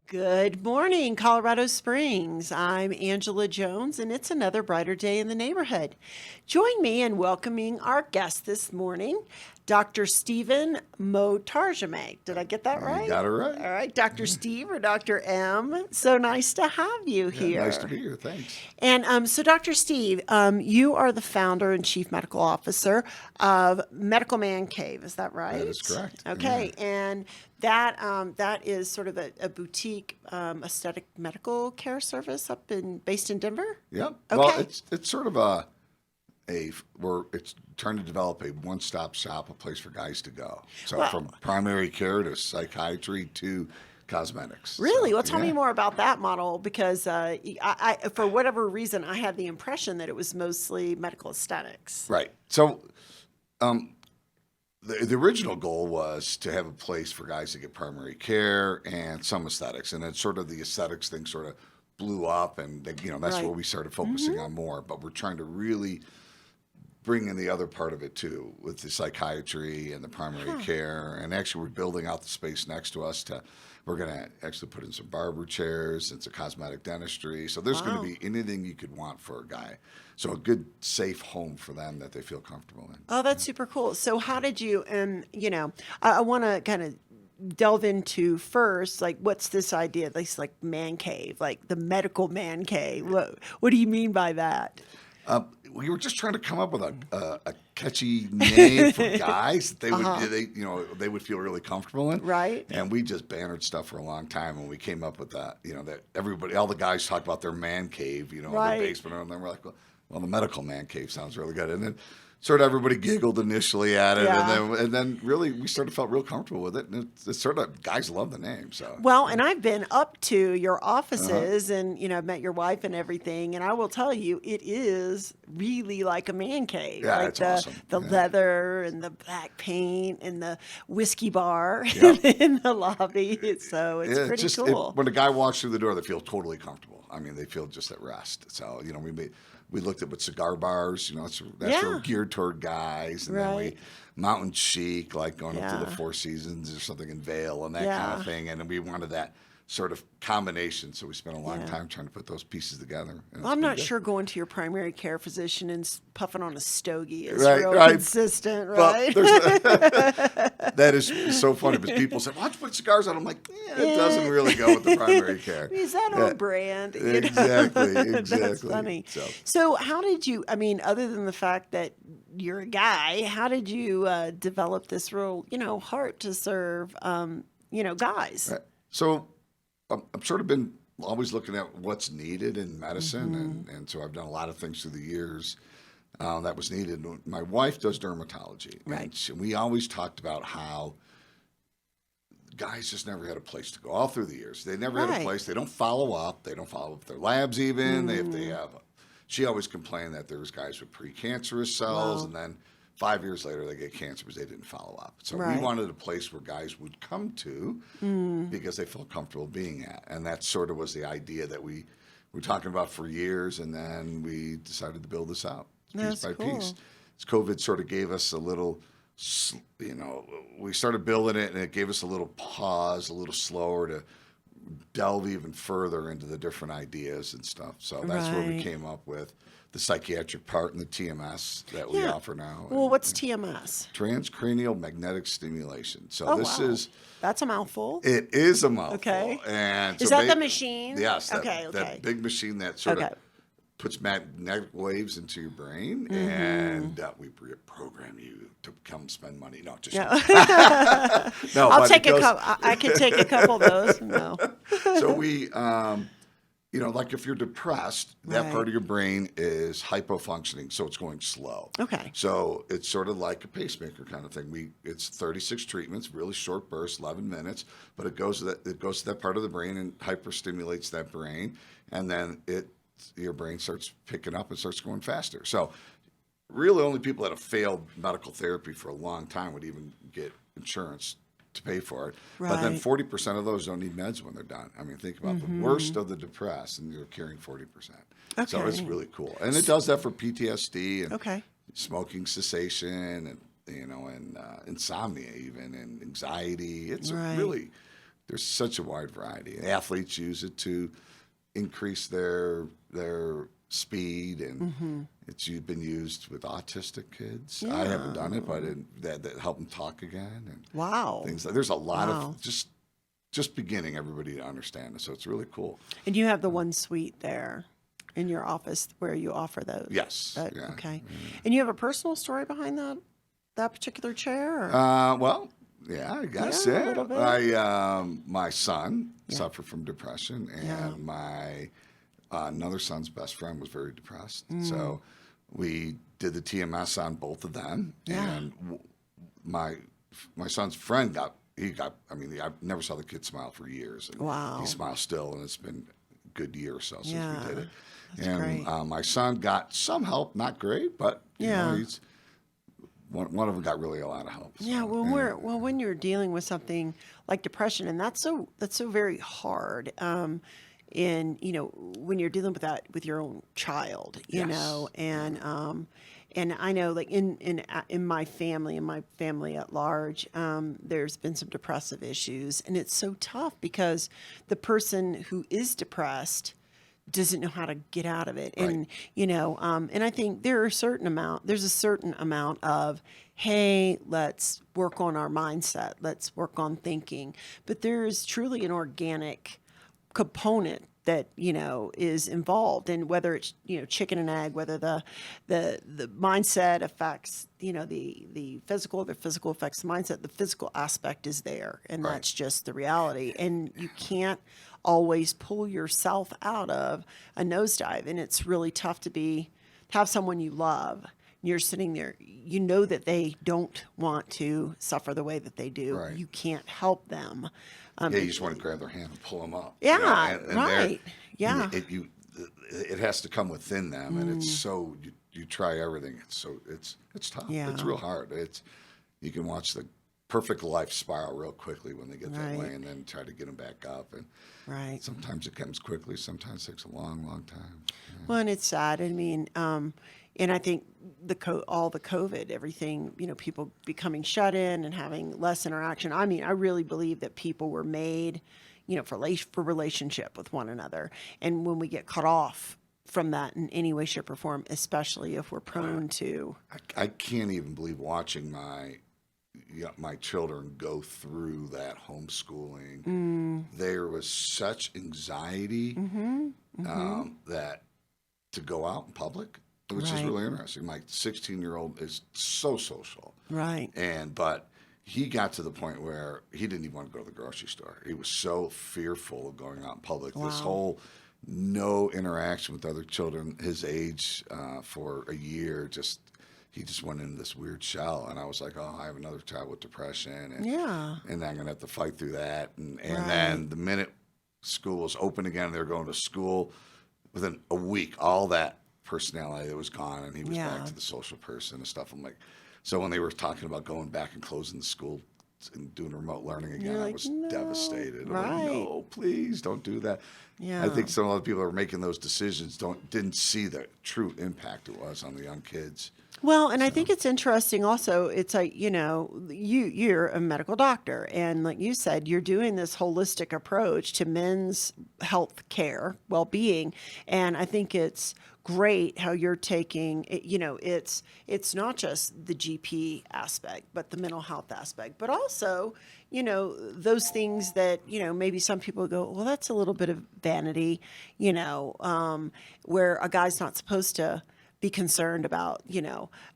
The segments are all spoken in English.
Good morning, Colorado Springs. I'm Angela Jones, and it's another brighter day in the neighborhood. Join me in welcoming our guest this morning, Dr. Stephen Motarjeme. Did I get that You right? got it right. All right, Dr. Steve or Dr. M. So nice to have you Yeah, here. nice to be here. Thanks. And so, Dr. Steve, you are the founder and chief medical officer of Medical Man Cave. Is that right? That is correct. Okay, and that is sort of a boutique aesthetic medical care service based in Denver. Yeah. Okay. Well, it's sort of it's trying to develop a one-stop shop, a place for guys to go. So Well- from primary care to psychiatry to cosmetics. Really? So, Well, tell me yeah. more about that model because for whatever reason, I had the impression that it was mostly medical aesthetics. Right. So, the original goal was to have a place for guys to get primary care and some aesthetics, and then sort of the aesthetics thing sort of blew up, and that's Right. where we started focusing on more. But we're trying to really bring in the other part of it too, with the psychiatry and the primary care, and actually we're building out the space next to us we're going to actually put in some barber chairs and some cosmetic dentistry. So there's going to be anything you could want for a guy. So a good, safe home for them that they feel comfortable in. Oh, that's super cool. So how did you, I want to kind of delve into first, like, what's this idea, this like man cave, like the medical man cave? What do you mean by that? We were just trying to come up with a catchy name for guys that they would feel really comfortable in. Right. And we just bannered stuff for a long time, and we came up with that. That all the guys talk about their man cave, Right. their basement, and then we're like, well, the medical man cave sounds really good. And then sort of everybody giggled initially at it, Yeah. and then really we felt real comfortable with it. And it's sort of guys love the name. So Well, and I've been up to your offices and, I've met your wife and everything. And I will tell you, it is really like a man cave. Yeah, Like it's the, awesome. the Yeah. leather and the black paint and the whiskey bar Yeah. in the lobby. So it's Yeah, pretty just cool. when a guy walks through the door, they feel totally comfortable. I mean, they feel just at rest. So we looked at what cigar bars. That's Yeah. sort of geared toward guys, and then Right. mountain chic, like going up to the Yeah. Four Seasons or something in Vail and that kind Yeah. of thing. And we wanted that sort of combination. So we spent a long Yeah. time trying to put those pieces together. And it's Well, I'm been not good. sure going to your primary care physician and puffing on a stogie is Right, real right. consistent, Well, right? that is so funny because people say, "Why don't you put cigars on?" I'm like, it doesn't really go with the primary care. Is that Yeah. on brand? Exactly, That's exactly. funny. So- So how did you, other than the fact that you're a guy, how did you develop this real, heart to serve, guys? Right. So I've sort of been always looking at what's needed in medicine, and so I've done a lot of things through the years that was needed. My wife does dermatology, Right. and we always talked about how guys just never had a place to go all through the years. They never had Right. a place. They don't follow up. They don't follow up their labs even. They have. She always complained that there was guys with precancerous cells, Wow. and then 5 years later they get cancer because they didn't follow up. So Right. we wanted a place where guys would come to because they felt comfortable being at, and that sort of was the idea that we were talking about for years, and then we decided to build this out That's piece by cool. piece. As COVID sort of gave us a little, we started building it, and it gave us a little pause, a little slower to delve even further into the different ideas and stuff. So that's where we Right. came up with the psychiatric part and the TMS that we Yeah. offer now. Well, And, what's TMS? transcranial magnetic stimulation. So Oh, this wow. is That's a mouthful. it is a mouthful. Okay. And Is so that the machine? Yes. Okay, okay. That big machine that sort Okay. of puts magnetic waves into your brain, Mm-hmm. and we program you to come spend money. No, just No. no. I'll but take it a goes- couple. I can take a couple of those. No. So we, like if you're depressed, that Right. part of your brain is hypofunctioning, so it's going slow. Okay. So it's sort of like a pacemaker kind of thing. It's 36 treatments, really short bursts, 11 minutes, but it goes to that part of the brain and hyperstimulates that brain, and then your brain starts picking up and starts going faster. So really only people that have failed medical therapy for a long time would even get insurance to pay for it. But then Right. 40% of those don't need meds when they're done. I mean, think about the worst of the depressed, and you're carrying 40%. So it's Okay. really cool. And it does that for PTSD and Okay. smoking cessation and insomnia even, and anxiety. It's Right. really there's such a wide variety. Athletes use it to increase their speed, and it's been used with autistic kids. I haven't done it, but that help them talk again and Wow. things like. There's a lot Wow. of just beginning everybody to understand it, so it's really cool. And you have the one suite there in your office where you offer those. Yes. Yeah. Okay. And you have a personal story behind that particular chair? Or? Well, yeah, I guess Yeah, a little bit. My son suffered from depression, and my another son's best friend was very depressed. So we did the TMS on both of them, and my son's friend got. I mean, I never saw the kid smile for years. And Wow. he smiles still, and it's been a good year or so since Yeah, we did it. that's And great. my son got some help, not great, but you know, he's one of them got really a lot of help. So, Yeah, when you're dealing with something like depression, and that's so very hard. In when you're dealing with that with your own child, and I know like in my family at large, there's been some depressive issues, and it's so tough because the person who is depressed doesn't know how to get out of it. Right. And, and I think there's a certain amount of, hey, let's work on our mindset. Let's work on thinking. But there is truly an organic component that, is involved. And whether it's, chicken and egg, whether the mindset affects, the physical affects the mindset, the physical aspect is there. And Right. that's just the reality. And you can't always pull yourself out of a nosedive, and it's really tough to have someone you love. You're sitting there, that they don't want to suffer the way that they do. Right. You can't help them. you just want to grab their hand and pull them up. Yeah, and right. Yeah. It has to come within them, and it's so you try everything. It's tough. Yeah. It's real hard. You can watch the perfect life spiral real quickly when they get that Right. way, and then try to get them back up. And Right. sometimes it comes quickly. Sometimes it takes a long, long time. Well, and it's sad. I mean, and I think all the COVID, everything, people becoming shut in and having less interaction. I mean, I really believe that people were made, for relationship with one another. And when we get cut off from that in any way, shape, or form, especially if we're prone to. I can't even believe watching my children go through that homeschooling. There was such anxiety that to go out in public, which is Right. really interesting. My 16-year-old is so social, Right. but he got to the point where he didn't even want to go to the grocery store. He was so fearful of going out in public. This Wow. whole no interaction with other children his age for a year, he just went into this weird shell. And I was like, oh, I have another child with depression, and Yeah. I'm going to have to fight through that. And Right. then the minute school was open again, they were going to school. Within a week, all that personality that was gone, and he was Yeah. back to the social person and stuff. I'm like, so when they were talking about going back and closing the school and doing remote learning again, You're I like, was "No." devastated. I'm Right. like, no, please don't do that. Yeah. I think some other people are making those decisions didn't see the true impact it was on the young kids. Well, and I think it's interesting also, it's like, you're a medical doctor, and like you said, you're doing this holistic approach to men's health care, well-being, and I think it's great how you're taking it, it's not just the GP aspect, but the mental health aspect, but also, those things that, maybe some people go, well, that's a little bit of vanity, where a guy's not supposed to be concerned about,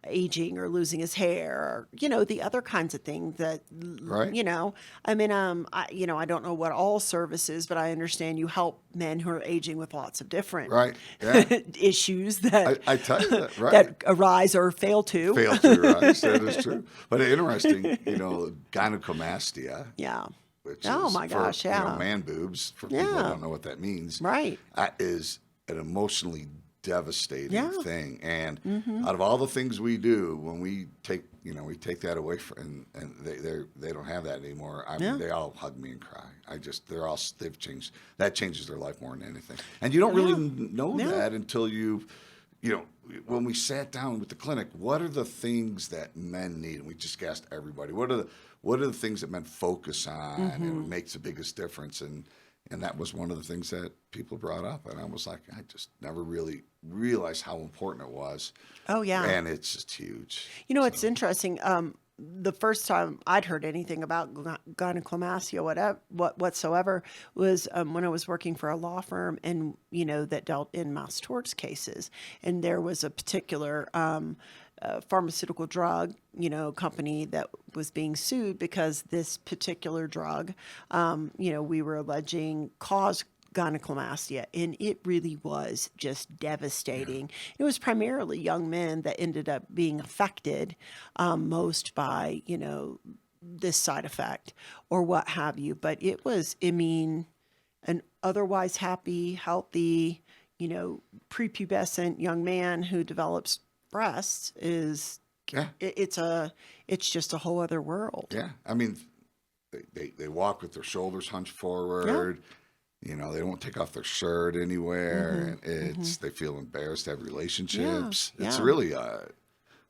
aging or losing his hair, or, the other kinds of things that, Right. I mean, I don't know what all services, but I understand you help men who are aging with lots of different Right. Yeah. issues that, I tell you that, right. that arise or fail to. Fail to rise. That is true. But interesting, gynecomastia, Yeah. which Oh is my for, gosh, yeah. man boobs, for people who Yeah. don't know what that means, Right. is an emotionally devastating Yeah. Mm-hmm. thing. And out of all the things we do, when we take that away from, and they don't have that anymore. I mean, Yeah. they all hug me and cry. They've changed. That changes their life more than anything. And you don't really know Yeah. that until you when we sat down with the clinic, what are the things that men need? And we just asked everybody, what are the things that men focus on and makes the biggest difference? And that was one of the things that people brought up. And I was like, I just never really realized how important it was. Oh, yeah. And it's just huge. It's interesting. The first time I'd heard anything about gynecomastia, whatsoever, was when I was working for a law firm, and that dealt in mass torts cases, and there was a particular pharmaceutical drug, company that was being sued because this particular drug, we were alleging caused gynecomastia, and it really was just devastating. It was primarily young men that ended up being affected most by, this side effect or what have you. But it was, an otherwise happy, healthy, prepubescent young man who develops breasts is, it's just a whole other world. Yeah. I mean, they walk with their shoulders hunched forward. Yeah. They don't take off their shirt anywhere. They feel embarrassed to have relationships. Yeah, it's yeah. really a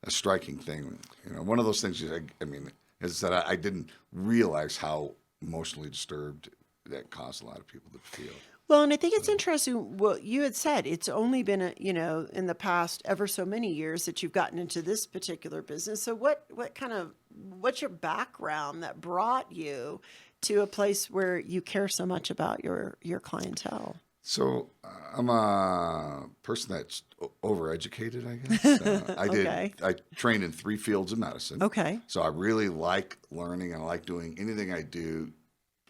striking thing. One of those things is that I didn't realize how emotionally disturbed that caused a lot of people to feel. Well, and I think it's interesting what you had said. It's only been, in the past ever so many years that you've gotten into this particular business. So what's your background that brought you to a place where you care so much about your clientele? So I'm a person that's overeducated, I guess. I trained in 3 fields of medicine. Okay. So I really like learning. I like doing anything I do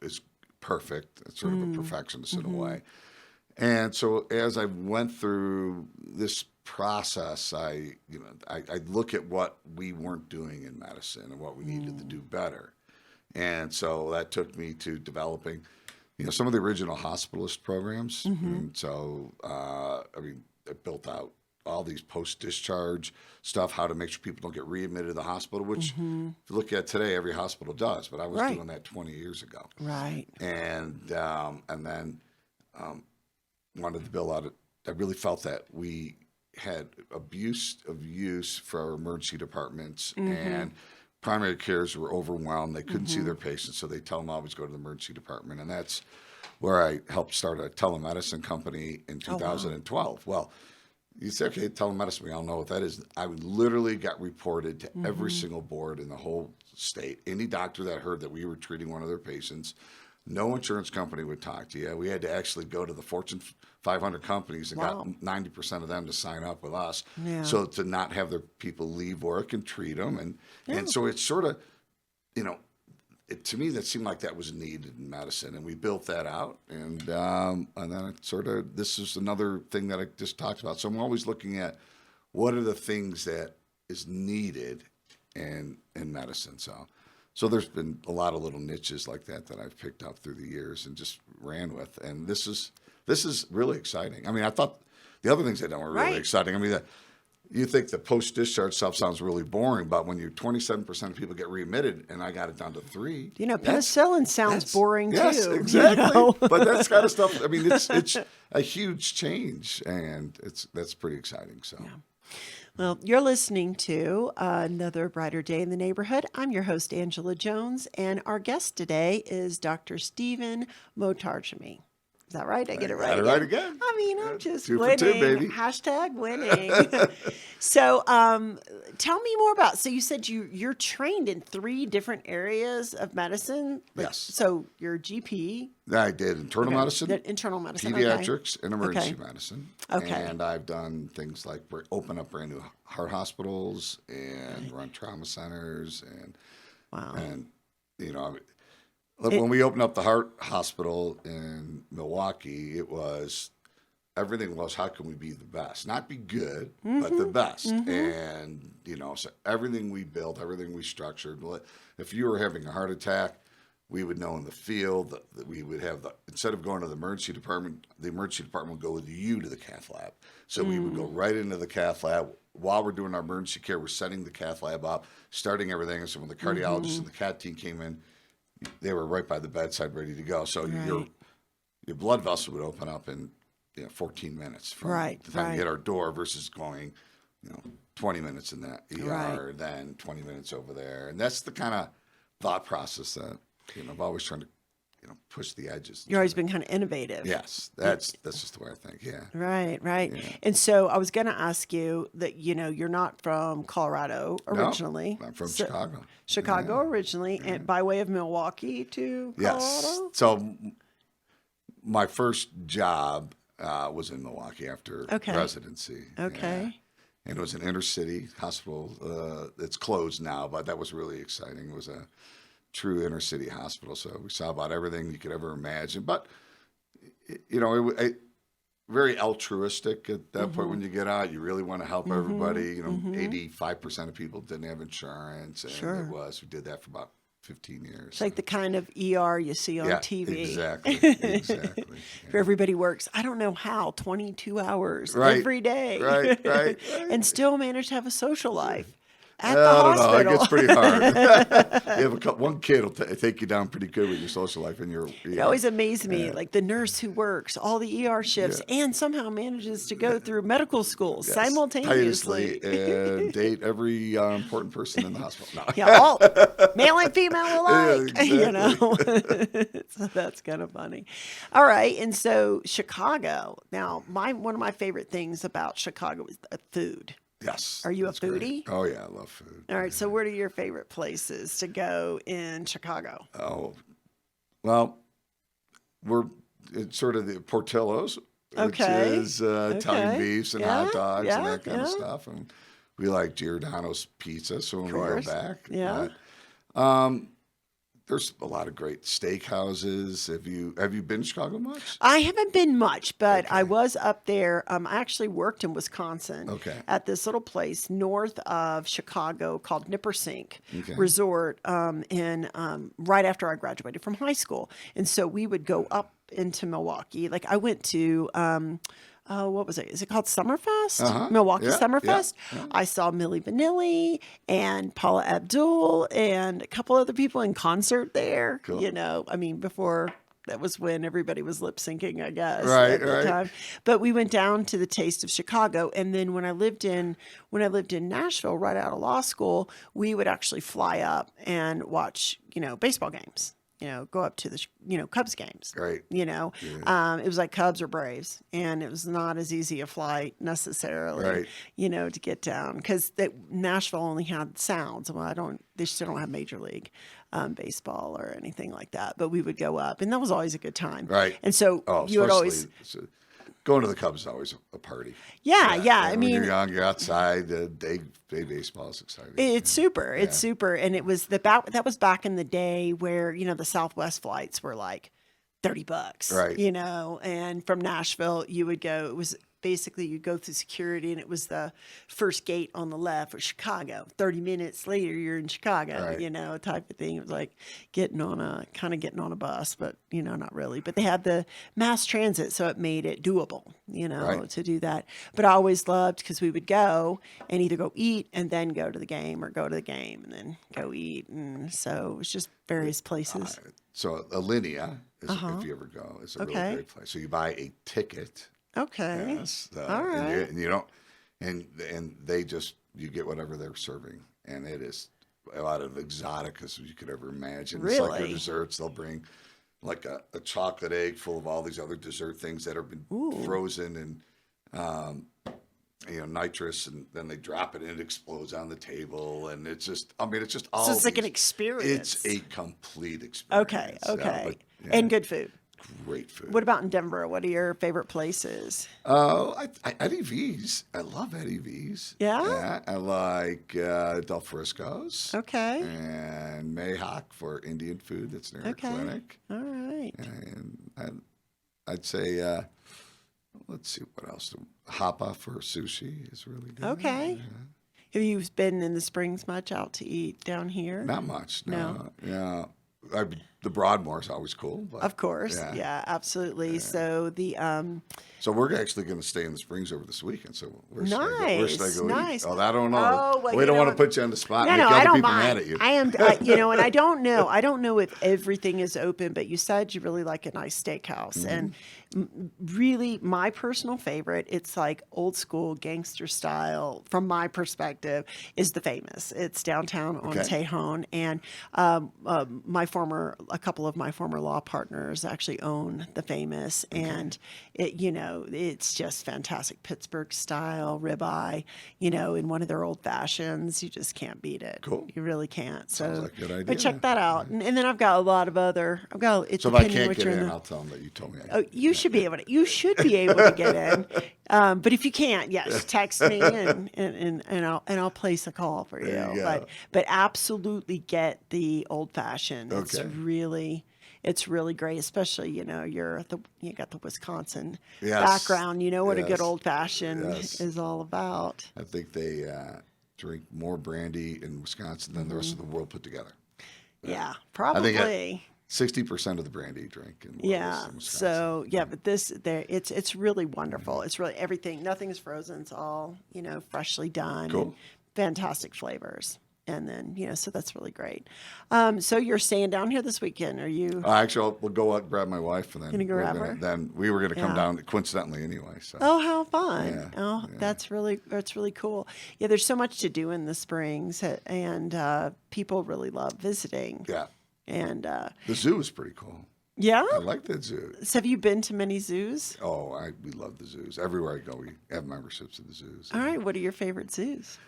is perfect. It's sort of a perfectionist in a way. And so as I went through this process, I look at what we weren't doing in medicine and what we needed to do better. And so that took me to developing, some of the original hospitalist programs. And so, I built out all these post-discharge stuff, how to make sure people don't get readmitted to the hospital, which if you look at today, every hospital does, but I was doing that 20 years ago. Right. And then wanted to build out, I really felt that we had abuse of use for our emergency departments, and primary cares were overwhelmed. They couldn't see their patients, so they tell them always go to the emergency department. And that's where I helped start a telemedicine company in 2012. Well, you say, okay, telemedicine, we all know what that is. I literally got reported to every single board in the whole state. Any doctor that heard that we were treating one of their patients, no insurance company would talk to you. We had to actually go to the Fortune 500 companies and got 90% of them to sign up with us. Yeah. So to not have their people leave work and treat them. And so it's sort of, to me, that seemed like that was needed in medicine. And we built that out. And then it sort of, this is another thing that I just talked about. So I'm always looking at what are the things that is needed in medicine. So there's been a lot of little niches like that I've picked up through the years and just ran with. And this is really exciting. I mean, I thought the other things I done were really exciting. I mean, you think the post-discharge stuff sounds really boring, but when 27% of people get readmitted, and I got it down to 3. Penicillin sounds boring too. Yes, exactly. But that's kind of stuff. I mean, it's a huge change, and that's pretty exciting. So. Yeah. Well, you're listening to Another Brighter Day in the Neighborhood. I'm your host, Angela Jones, and our guest today is Dr. Stephen Motarjeme. Is that right? I get it right. Got it right again. I mean, I'm just 2 winning. for 2, baby. Hashtag winning. So, tell me more about. So, you said you're trained in 3 different areas of medicine. Yes. So, you're GP. I did internal medicine, pediatrics, and emergency medicine. Okay. And I've done things like open up brand new heart hospitals and run trauma centers and when we opened up the heart hospital in Milwaukee, everything was how can we be the best, not be good, but the best. And so everything we built, everything we structured. If you were having a heart attack, we would know in the field that we would have instead of going to the emergency department would go with you to the cath lab. So we would go right into the cath lab. While we're doing our emergency care, we're setting the cath lab up, starting everything. And so when the cardiologist and the CAT team came in, they were right by the bedside ready to go. So your blood vessel would open up and 14 minutes from Right, the time we right. hit our door versus going, 20 minutes in that Right. ER, then 20 minutes over there. And that's the kind of thought process that, I've always trying to, push the edges. You've always been kind of innovative. Yes, that's just the way I think. Yeah. Right, right. Yeah. And so I was going to ask you that, you're not from Colorado No, originally. I'm from So- Chicago. Chicago Yeah. originally, and by way of Milwaukee to Yes. Colorado? So my first job was in Milwaukee after Okay. residency. Okay. Yeah. And it was an inner city hospital. It's closed now, but that was really exciting. It was a true inner city hospital. So we saw about everything you could ever imagine. But, very altruistic at that point when you get out. You really want to help everybody. 85% of people didn't have insurance. And Sure. we did that for about 15 years. It's like the kind of ER you see on yeah, TV. Exactly. Exactly. For everybody works, I don't know how, 22 hours Right, every day. right. And still manage to have a social life at I the don't know. It hospital. gets pretty hard. You have one kid will take you down pretty good with your social life and your. It always amazed me, like the nurse who works all the ER shifts and somehow manages to go through medical school simultaneously. and date every important person in the hospital. No. Yeah, all male and female alike, exactly. So that's kind of funny. All right, and so Chicago. Now, one of my favorite things about Chicago is the food. Yes. Are you a that's great. foodie? Oh yeah, I love food. All right, so what are your favorite places to go in Chicago? Oh, well, it's sort of the Portillo's, which Okay. is Italian beefs and hot dogs and that kind of yeah. stuff. And we like Giordano's pizza, so when we go course. back. Yeah. But, there's a lot of great steakhouses. Have you been to Chicago much? I haven't been much, but I Okay. was up there. I actually worked in Wisconsin Okay. at this little place north of Chicago called Nippersink Okay. Resort, right after I graduated from high school. And so we would go up into Milwaukee. Like I went to what was it? Is it called Summerfest? Milwaukee Yeah, Summerfest. yeah. I saw Milli Vanilli and Paula Abdul and a couple other people in concert there. Cool. Before that was when everybody was lip syncing, I guess, Right, at the right. time. But we went down to the Taste of Chicago, and then when I lived in Nashville, right out of law school, we would actually fly up and watch, baseball games. Go up to the, Cubs games. Right. It was like Cubs or Braves, and it was not as easy a flight necessarily, Right. to get down because Nashville only had sounds. Well, they still don't have Major League baseball or anything like that, but we would go up, and that was always a good time. Right. And so Oh, you would always, going to the Cubs is always a party. yeah. I when mean, you're young, you're outside. Day baseball is exciting. it's super. It's super. And it was that was back in the day where, the Southwest flights were like $30, Right. And from Nashville you would go, it was basically you'd go through security and it was the first gate on the left was Chicago. 30 minutes later you're in Chicago, Right. type of thing. It was like getting on a bus, but not really. But they had the mass transit, so it made it doable, Right. to do that. But I always loved because we would go and either go eat and then go to the game or go to the game and then go eat. And so it was just various places. So Alinea, if you ever go, is a Okay. really great place. So you buy a ticket. Okay. Yes. All right. And you don't, and they just, you get whatever they're serving. And it is a lot of exotic as you could ever imagine. It's like their Really? desserts. They'll bring like a chocolate egg full of all these other dessert things that have been frozen and, nitrous, and then they drop it and it explodes on the table. And it's just, it's just all. So it's like an these- experience. It's a complete experience. Okay. But, yeah, And good food. great food. What about in Denver? What are your favorite places? Eddie V's. I love Eddie V's. Yeah? I like Del Frisco's. Okay. And Mayhawk for Indian food that's near our clinic. All right. And I'd say, let's see what else. Hapa for sushi is really good. Okay. Have you been in the Springs much out to eat down here? Not much. No. Yeah. I've the Broadmoor is always cool. But, Of course. Yeah, absolutely. So So we're actually going to stay in the Springs over this weekend. So where should I go? Where should I nice, go nice. eat? Oh, I don't know. Oh, well, We you don't know want to what? put you on the spot. No, Make no, other I don't people mad at mind. you. I am, and I don't know. I don't know if everything is open, but you said you really like a nice steakhouse. And really, my personal favorite, it's like old school gangster style, from my perspective, is the Famous. It's downtown on Okay. Tejon. And a couple of my former law partners actually own the Famous. And it's just fantastic Pittsburgh style ribeye, in one of their old fashions. You just can't beat it. Cool. You really can't. Sounds So, like a good idea. but check that out. And then I've got a lot of other, it's So if I depending can't what get you're in, in the, I'll tell them that you told me. oh, you should be able to get in. But if you can't, yes, text me and I'll place a call for There you. you go. But absolutely get the old fashioned. Okay. It's really great, especially you got the Wisconsin Yes. background. You know what a good Yes. old fashioned Yes. is all about. I think they drink more brandy in Wisconsin than the rest of the world put together. Yeah, I probably. think 60% of the brandy you drink in, Yeah. in Wisconsin. So yeah, but it's really wonderful. It's really everything. Nothing is frozen. It's all freshly done. Cool. And fantastic flavors. And then so that's really great. So you're staying down here this weekend? Are you? Actually, we'll go out and grab my wife, and then Gonna grab her? Then we were going to come Yeah. down coincidentally anyway. So Oh, how fun! Yeah, Oh, that's really cool. Yeah, there's so much to do in the Springs, and people really love visiting. yeah, And the zoo is pretty cool. yeah, I like that zoo. so have you been to many zoos? Oh, we love the zoos. Everywhere I go, we have memberships at the zoos. All right, what are your favorite zoos?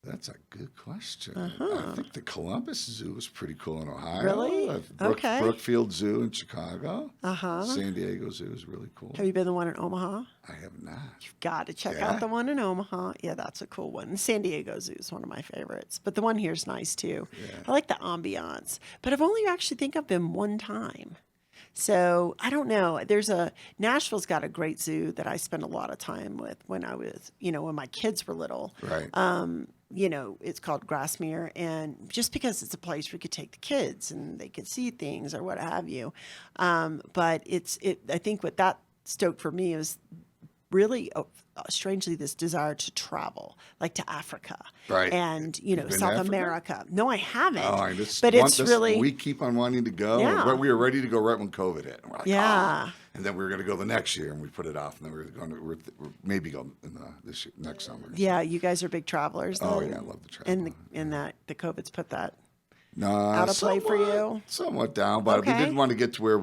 That's a good question. I think the Columbus Zoo is pretty cool in Ohio. Really? Okay. Brookfield Zoo in Chicago. Uh-huh. San Diego Zoo is really cool. Have you been to the one in Omaha? I have not. You've got to check Yeah? out the one in Omaha. Yeah, that's a cool one. San Diego Zoo is one of my favorites, but the one here is nice too. I like the ambiance, but I've only actually think I've been one time. So I don't know. Nashville's got a great zoo that I spent a lot of time with when I was, when my kids were little. Right. It's called Grassmere, and just because it's a place where you could take the kids and they could see things or what have you. But I think what that stoked for me is really strangely this desire to travel, like to Africa, Right. and been to South Africa? America. No, I haven't. Oh, but it's really we keep on wanting to go. Yeah. But we were ready to go right when COVID hit. And we're like, Yeah. "Oh." And then we were going to go the next year, and we put it off. And then we were going to maybe go in this year, next summer. yeah. You guys are big travelers. Oh then? yeah, I love the travel. And that the COVID's put that No, out of play for you. Somewhat down, but we Okay. didn't want to get to where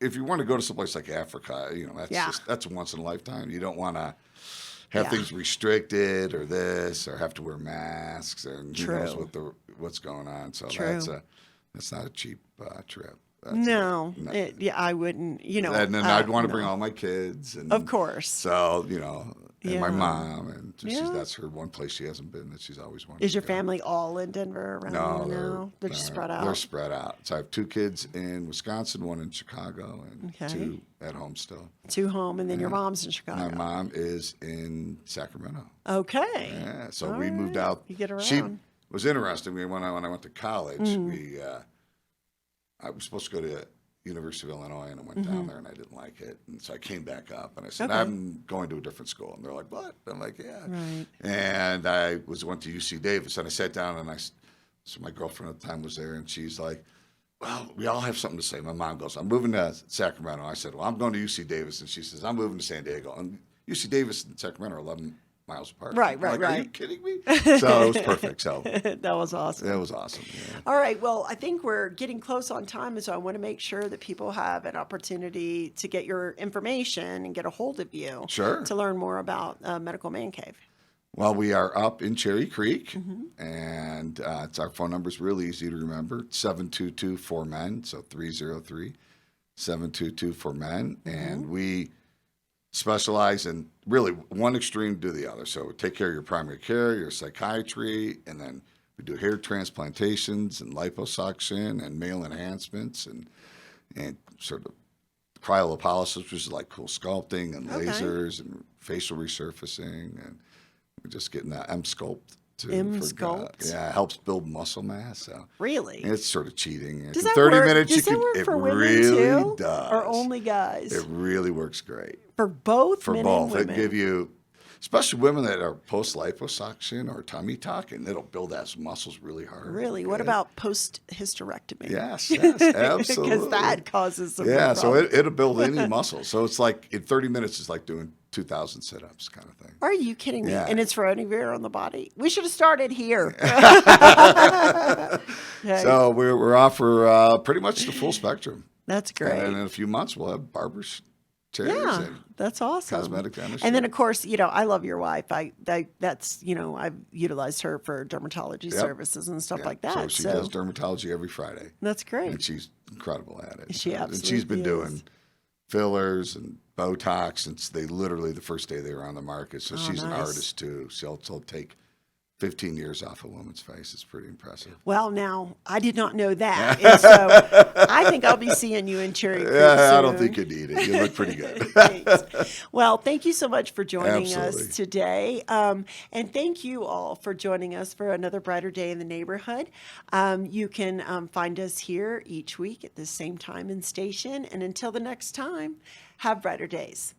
if you want to go to someplace like Africa, Yeah. that's once in a lifetime. You don't want to have Yeah. things restricted or this or have to wear masks and who knows True. what's going on. So True. that's not a cheap trip. No, no. I wouldn't. And then I'd want to bring all my kids, and Of course. So and my Yeah. mom, and Yeah. that's her one place she hasn't been that she's always wanted. Is to your go. family all in Denver around? No, now? They're just spread out. They're spread out. So I have 2 kids in Wisconsin, 1 in Chicago, and Okay. 2 at home still. 2 home, and then your mom's in Chicago. My mom is in Sacramento. Okay. Yeah, so All we moved right. out. You get She around. was interesting. When I went to college, Mm-hmm. I was supposed to go to University of Illinois, and I went down there, and I didn't like it, and so I came back up, and I said, Okay. I'm going to a different school, and they're like, what? I'm like, yeah. Right. And I went to UC Davis, and I sat down, and so my girlfriend at the time was there, and she's like, well, we all have something to say. My mom goes, I'm moving to Sacramento. I said, well, I'm going to UC Davis, and she says, I'm moving to San Diego. And UC Davis and Sacramento are 11 miles apart. Right, I'm right, like, Are you right. kidding me? So it was perfect. So That was awesome. it was awesome. Yeah. All right. Well, I think we're getting close on time, and so I want to make sure that people have an opportunity to get your information and get a hold of you. Sure. To learn more about Medical Man Cave. Well, we are up in Cherry Creek, Mm-hmm. and our phone number is really easy to remember, 722-4MEN, so 303-722-4MEN, and we specialize in really one extreme to the other. So we take care of your primary care, your psychiatry, and then we do hair transplantations and liposuction and male enhancements and sort of cryolipolysis, which is like cool sculpting and Okay. lasers and facial resurfacing, and we're just getting that M-Sculpt M-Sculpt? Yeah, it helps build muscle mass. So Really? it's sort of cheating. Does In that 30 work? minutes, Does that work it for women really too? does. Or only guys? It really works great For both for men both. and It women? give you, especially women that are post liposuction or tummy tuck, and it'll build those muscles really hard. Really? What Good. about post-hysterectomy? Yes, absolutely. Because that causes some Yeah, so problems. it'll build any muscle. So it's like in 30 minutes, it's like doing 2,000 sit-ups kind of thing. Are you kidding me? Yeah. And it's for anywhere on the body. We should have started here. Okay. So we're off for pretty much the full spectrum. That's And then great. in a few months, we'll have barbers, chairs, Yeah, and that's awesome. cosmetic dentistry. And then, of course, I love your wife. That's I've utilized her for dermatology Yep. services and stuff Yeah, like that. So she does dermatology every Friday, that's great. and she's incredible at it. She And she's absolutely been is. doing fillers and Botox since they literally the first day they were on the market. So she's an nice. artist too. She'll take 15 years off a woman's face. It's pretty impressive. Well, now I did not know that, and so I think I'll be seeing you in Cherry Creek Yeah, I don't soon. think you need it. You look pretty good. Thanks. Well, thank you so much for joining Absolutely. us today. And thank you all for joining us for another Brighter Day in the Neighborhood. You can find us here each week at the same time and station. And until the next time, have brighter days.